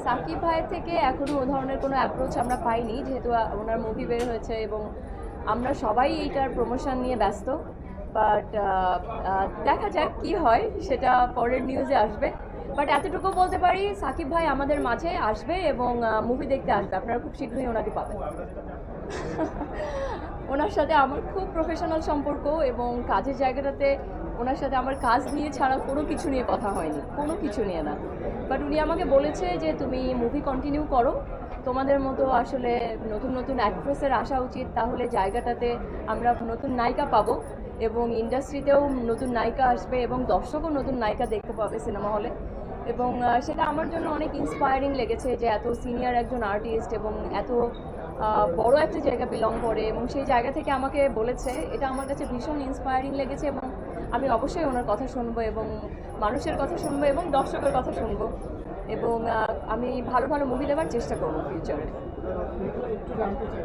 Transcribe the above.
সাকিব ভাই থেকে এখনো ও ধরনের কোনো অ্যাপ্রোচ আমরা পাইনি, যেহেতু ওনার মুভি বের হয়েছে এবং আমরা সবাই এইটার প্রমোশন নিয়ে ব্যস্ত। বাট দেখা যাক কি হয়, সেটা পরের নিউজে আসবে। বাট এতটুকু বলতে পারি, সাকিব ভাই আমাদের মাঝে আসবে এবং মুভি দেখতে আসবে, আপনারা খুব শীঘ্রই ওনাকে পাবেন। ওনার সাথে আমার খুব প্রফেশনাল সম্পর্ক এবং কাজের জায়গাটাতে ওনার সাথে আমার কাজ নিয়ে ছাড়া কোনো কিছু নিয়ে কথা হয়নি, কোনো কিছু নিয়ে না। বাট উনি আমাকে বলেছে যে তুমি মুভি কন্টিনিউ করো, তোমাদের মতো আসলে নতুন নতুন অ্যাক্ট্রেসের আসা উচিত, তাহলে জায়গাটাতে আমরা নতুন নায়িকা পাবো এবং ইন্ডাস্ট্রিতেও নতুন নায়িকা আসবে এবং দর্শকও নতুন নায়িকা দেখতে পাবে সিনেমা হলে। এবং সেটা আমার জন্য অনেক ইন্সপায়ারিং লেগেছে যে এত সিনিয়র একজন আর্টিস্ট এবং এত বড় একটা জায়গা বিলং করে এবং সেই জায়গা থেকে আমাকে বলেছে, এটা আমার কাছে ভীষণ ইন্সপায়ারিং লেগেছে এবং আমি অবশ্যই ওনার কথা শুনবো এবং মানুষের কথা শুনবো এবং দর্শকের কথা শুনবো এবং আমি ভালো ভালো মুভি দেওয়ার চেষ্টা করবো ফিউচারে। একটু জানতে চাই